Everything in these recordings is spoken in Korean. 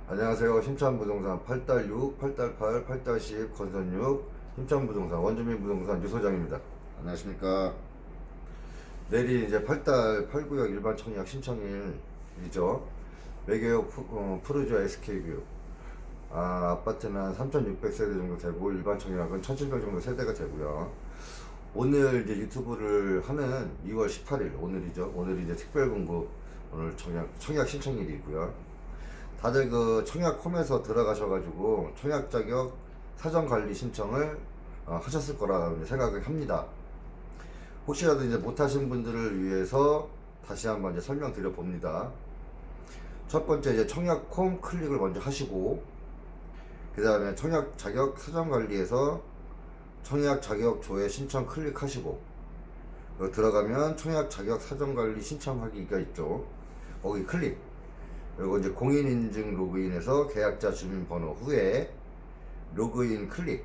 안녕하세요. 힘찬부동산 8-6, 8-8, 8-10, 건선 6, 힘찬부동산 원주민부동산 유소장입니다. 안녕하십니까. 내일이 이제 8-8구역 일반 청약 신청일이죠. 매개역 푸르지오 SK뷰. 아파트는 한 3,600세대 정도 되고 일반 청약은 1,700 정도 세대가 되고요. 오늘 이제 유튜브를 하는 2월 18일 오늘이죠. 오늘 이제 특별공급 오늘 청약 신청일이고요. 다들 그 청약홈에서 들어가셔가지고 청약 자격 사전 관리 신청을 하셨을 거라 생각을 합니다. 혹시라도 이제 못하신 분들을 위해서 다시 한번 이제 설명드려 봅니다. 첫 번째 이제 청약홈 클릭을 먼저 하시고, 그 다음에 청약 자격 사전 관리에서 청약 자격 조회 신청 클릭하시고, 들어가면 청약 자격 사전 관리 신청하기가 있죠. 거기 클릭. 그리고 이제 공인인증 로그인해서 계약자 주민번호 후에 로그인 클릭.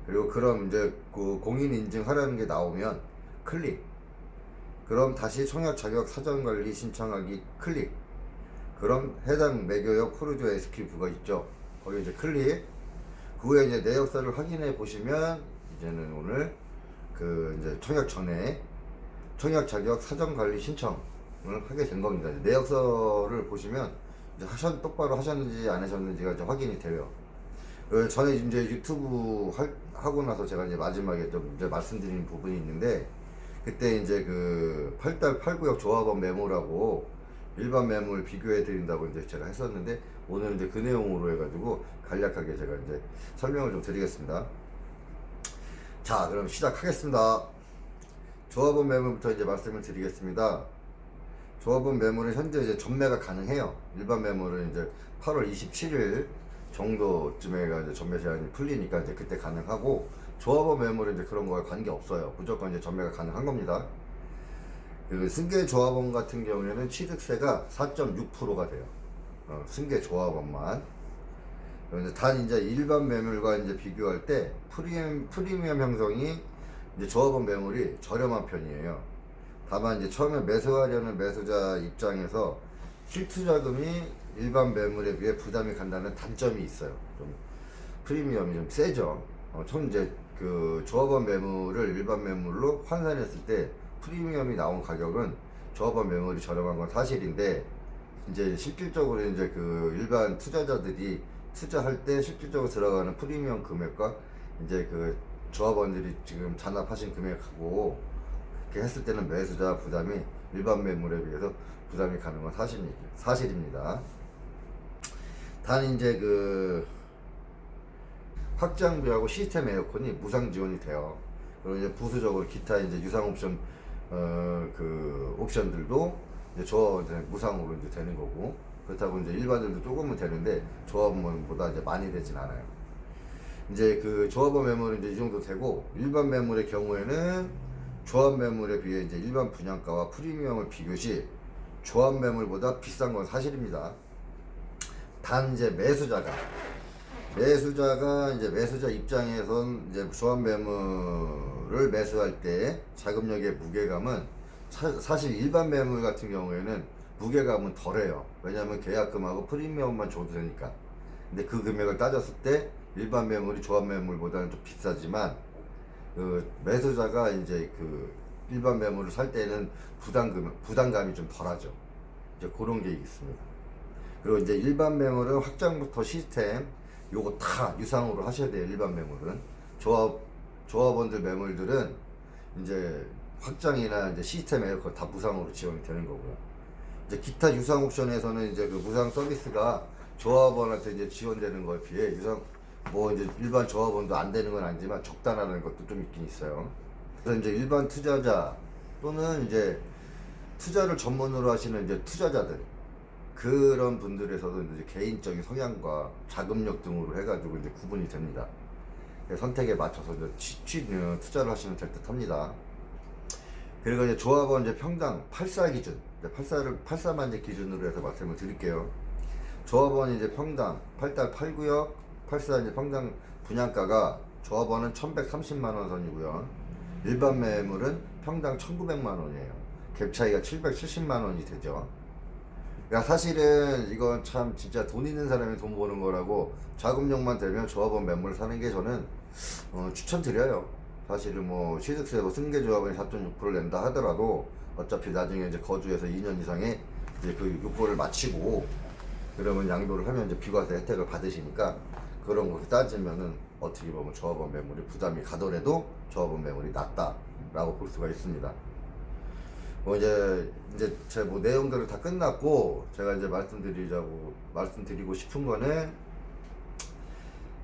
그리고 그럼 이제 그 공인인증 하라는 게 나오면 클릭. 그럼 다시 청약 자격 사전 관리 신청하기 클릭. 그럼 해당 매교역 푸르지오 SQ부가 있죠. 거기 이제 클릭. 그 후에 이제 내역서를 확인해 보시면 이제는 오늘 그 이제 청약 전에 청약 자격 사전 관리 신청을 하게 된 겁니다. 내역서를 보시면 이제 똑바로 하셨는지 안 하셨는지가 이제 확인이 돼요. 그 전에 이제 유튜브 하고 나서 제가 이제 마지막에 좀 이제 말씀드린 부분이 있는데, 그때 이제 그 8-8구역 조합원 매물하고 일반 매물 비교해 드린다고 이제 제가 했었는데, 오늘 이제 그 내용으로 해가지고 간략하게 제가 이제 설명을 좀 드리겠습니다. 자, 그럼 시작하겠습니다. 조합원 매물부터 이제 말씀을 드리겠습니다. 조합원 매물은 현재 이제 전매가 가능해요. 일반 매물은 이제 8월 27일 정도쯤에가 이제 전매 제한이 풀리니까 이제 그때 가능하고, 조합원 매물은 이제 그런 거에 관계 없어요. 무조건 이제 전매가 가능한 겁니다. 그 승계 조합원 같은 경우에는 취득세가 4.6%가 돼요. 승계 조합원만. 단 이제 일반 매물과 이제 비교할 때 프리미엄 형성이 이제 조합원 매물이 저렴한 편이에요. 다만 이제 처음에 매수하려는 매수자 입장에서 실투자금이 일반 매물에 비해 부담이 간다는 단점이 있어요. 좀 프리미엄이 좀 세죠. 처음 이제 그 조합원 매물을 일반 매물로 환산했을 때 프리미엄이 나온 가격은 조합원 매물이 저렴한 건 사실인데, 이제 실질적으로 이제 그 일반 투자자들이 투자할 때 실질적으로 들어가는 프리미엄 금액과 이제 그 조합원들이 지금 잔압하신 금액하고 이렇게 했을 때는 매수자 부담이 일반 매물에 비해서 부담이 가는 건 사실입니다. 단 이제 그 확장비하고 시스템 에어컨이 무상 지원이 돼요. 그리고 이제 부수적으로 기타 이제 유상 옵션 그 옵션들도 이제 조합원한테 무상으로 이제 되는 거고, 그렇다고 이제 일반들도 조금은 되는데 조합원보다 이제 많이 되진 않아요. 이제 그 조합원 매물은 이제 이 정도 되고, 일반 매물의 경우에는 조합 매물에 비해 이제 일반 분양가와 프리미엄을 비교시 조합 매물보다 비싼 건 사실입니다. 단 이제 매수자가 이제 매수자 입장에선 이제 조합 매물을 매수할 때 자금력의 무게감은 사실 일반 매물 같은 경우에는 무게감은 덜해요. 왜냐하면 계약금하고 프리미엄만 줘도 되니까. 근데 그 금액을 따졌을 때 일반 매물이 조합 매물보다는 좀 비싸지만, 그 매수자가 이제 그 일반 매물을 살 때는 부담감이 좀 덜하죠. 이제 그런 게 있습니다. 그리고 이제 일반 매물은 확장부터 시스템 요거 다 유상으로 하셔야 돼요. 일반 매물은 조합원들 매물들은 이제 확장이나 이제 시스템 에어컨 다 무상으로 지원이 되는 거고요. 이제 기타 유상 옵션에서는 이제 그 무상 서비스가 조합원한테 이제 지원되는 거에 비해 뭐 이제 일반 조합원도 안 되는 건 아니지만 적당하는 것도 좀 있긴 있어요. 그래서 이제 일반 투자자 또는 이제 투자를 전문으로 하시는 이제 투자자들, 그런 분들에서도 이제 개인적인 성향과 자금력 등으로 해가지고 이제 구분이 됩니다. 선택에 맞춰서 이제 투자를 하시면 될 듯 합니다. 그리고 이제 조합원 이제 평당 84 기준, 84만 이제 기준으로 해서 말씀을 드릴게요. 조합원 이제 평당 8-8구역 84 이제 평당 분양가가 조합원은 1130만원 선이고요. 일반 매물은 평당 1900만원이에요. 갭 차이가 770만원이 되죠. 그러니까 사실은 이건 참 진짜 돈 있는 사람이 돈 버는 거라고, 자금력만 되면 조합원 매물을 사는 게 저는 추천드려요. 사실은 뭐 취득세 뭐 승계조합원이 4.6%를 낸다 하더라도 어차피 나중에 이제 거주해서 2년 이상의 이제 그 요건을 마치고 그러면 양도를 하면 이제 비과세 혜택을 받으시니까, 그런 거 따지면은 어떻게 보면 조합원 매물이 부담이 가더라도 조합원 매물이 낮다라고 볼 수가 있습니다. 뭐 이제 제 뭐 내용들을 다 끝났고, 제가 이제 말씀드리고 싶은 거는,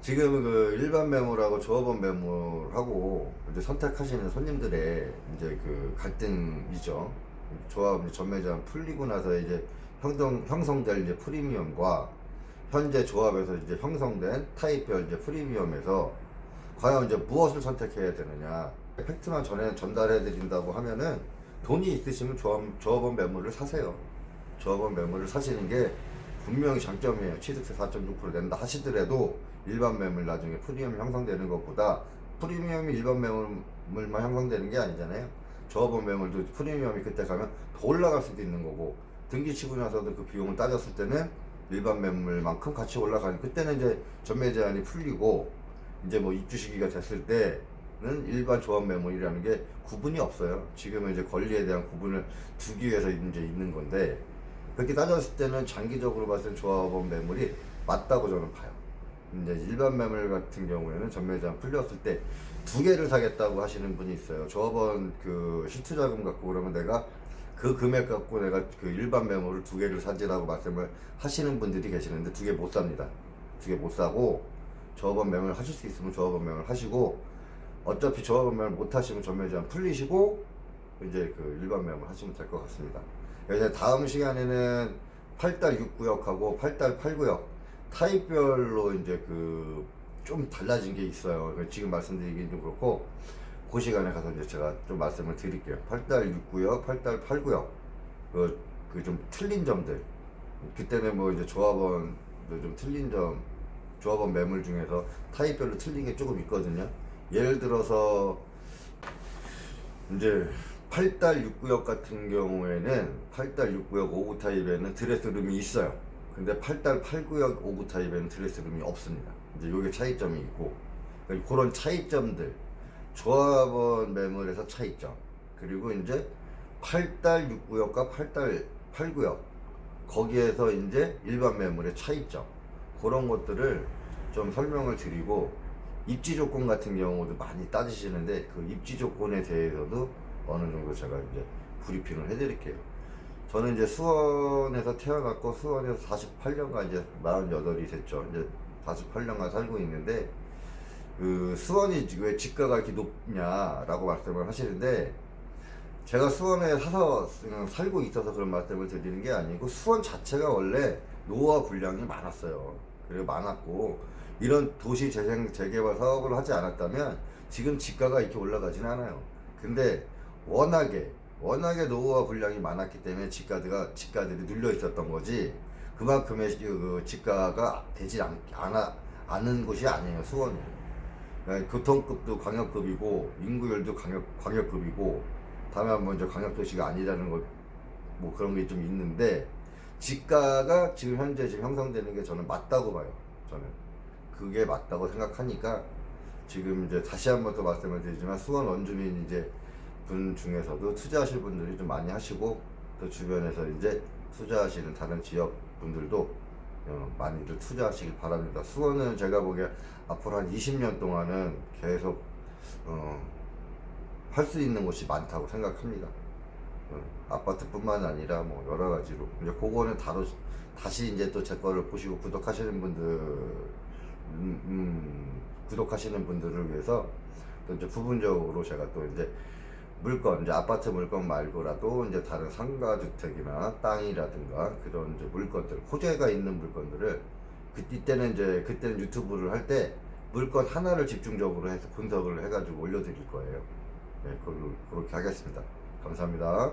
지금 그 일반 매물하고 조합원 매물하고 이제 선택하시는 손님들의 이제 그 갈등이죠. 조합 전매제한 풀리고 나서 이제 형성될 이제 프리미엄과 현재 조합에서 이제 형성된 타입별 이제 프리미엄에서 과연 이제 무엇을 선택해야 되느냐. 팩트만 전달해 드린다고 하면은, 돈이 있으시면 조합원 매물을 사세요. 조합원 매물을 사시는 게 분명히 장점이에요. 취득세 4.6% 낸다 하시더라도 일반 매물 나중에 프리미엄 형성되는 것보다, 프리미엄이 일반 매물만 형성되는 게 아니잖아요. 조합원 매물도 프리미엄이 그때 가면 더 올라갈 수도 있는 거고, 등기 치고 나서도 그 비용을 따졌을 때는 일반 매물만큼 같이 올라가는, 그때는 이제 전매 제한이 풀리고 이제 뭐 입주 시기가 됐을 때는 일반 조합 매물이라는 게 구분이 없어요. 지금은 이제 권리에 대한 구분을 두기 위해서 이제 있는 건데, 그렇게 따졌을 때는 장기적으로 봤을 때 조합원 매물이 맞다고 저는 봐요. 이제 일반 매물 같은 경우에는 전매 제한 풀렸을 때 두 개를 사겠다고 하시는 분이 있어요. 조합원 그 실투자금 갖고 그러면 내가 그 금액 갖고 내가 그 일반 매물을 두 개를 사지라고 말씀을 하시는 분들이 계시는데, 두 개 못 삽니다. 두 개 못 사고, 조합원 매물 하실 수 있으면 조합원 매물 하시고, 어차피 조합원 매물 못 하시면 전매 제한 풀리시고 이제 그 일반 매물 하시면 될 것 같습니다. 그래서 다음 시간에는 8달 6구역하고 8달 8구역 타입별로 이제 그 좀 달라진 게 있어요. 지금 말씀드리긴 좀 그렇고, 그 시간에 가서 이제 제가 좀 말씀을 드릴게요. 8달 6구역, 8달 8구역 그 좀 틀린 점들, 그때는 뭐 이제 조합원도 좀 틀린 점, 조합원 매물 중에서 타입별로 틀린 게 조금 있거든요. 예를 들어서 이제 8달 6구역 같은 경우에는 8달 6구역 5구 타입에는 드레스룸이 있어요. 근데 8달 8구역 5구 타입에는 드레스룸이 없습니다. 이제 요게 차이점이 있고, 그런 차이점들, 조합원 매물에서 차이점, 그리고 이제 8달 6구역과 8달 8구역 거기에서 이제 일반 매물의 차이점, 그런 것들을 좀 설명을 드리고, 입지 조건 같은 경우도 많이 따지시는데 그 입지 조건에 대해서도 어느 정도 제가 이제 브리핑을 해드릴게요. 저는 이제 수원에서 태어났고 수원에서 48년간 이제 48이 됐죠. 이제 48년간 살고 있는데, 그 수원이 왜 집가가 이렇게 높냐라고 말씀을 하시는데, 제가 수원에 사서 살고 있어서 그런 말씀을 드리는 게 아니고, 수원 자체가 원래 노후화 분량이 많았어요. 그리고 많았고, 이런 도시 재개발 사업을 하지 않았다면 지금 집가가 이렇게 올라가진 않아요. 근데 워낙에 노후화 분량이 많았기 때문에 집가들이 눌려 있었던 거지, 그만큼의 그 집가가 되지 않은 곳이 아니에요, 수원이. 교통급도 광역급이고 인구율도 광역급이고, 다만 먼저 광역도시가 아니라는 것, 뭐 그런 게 좀 있는데, 집가가 지금 현재 형성되는 게 저는 맞다고 봐요. 저는 그게 맞다고 생각하니까, 지금 이제 다시 한번 또 말씀을 드리지만, 수원 원주민 이제 분 중에서도 투자하실 분들이 좀 많이 하시고, 또 주변에서 이제 투자하시는 다른 지역 분들도 많이들 투자하시길 바랍니다. 수원은 제가 보기에 앞으로 한 20년 동안은 계속 할 수 있는 곳이 많다고 생각합니다. 아파트뿐만 아니라 뭐 여러 가지로. 이제 그거는 다시 이제 또 제 거를 보시고 구독하시는 분들을 위해서 또 이제 부분적으로 제가 또 이제 물건, 이제 아파트 물건 말고라도 이제 다른 상가주택이나 땅이라든가 그런 이제 물건들, 호재가 있는 물건들을 그때는 유튜브를 할 때 물건 하나를 집중적으로 해서 분석을 해가지고 올려드릴 거예요. 네, 그렇게 하겠습니다. 감사합니다.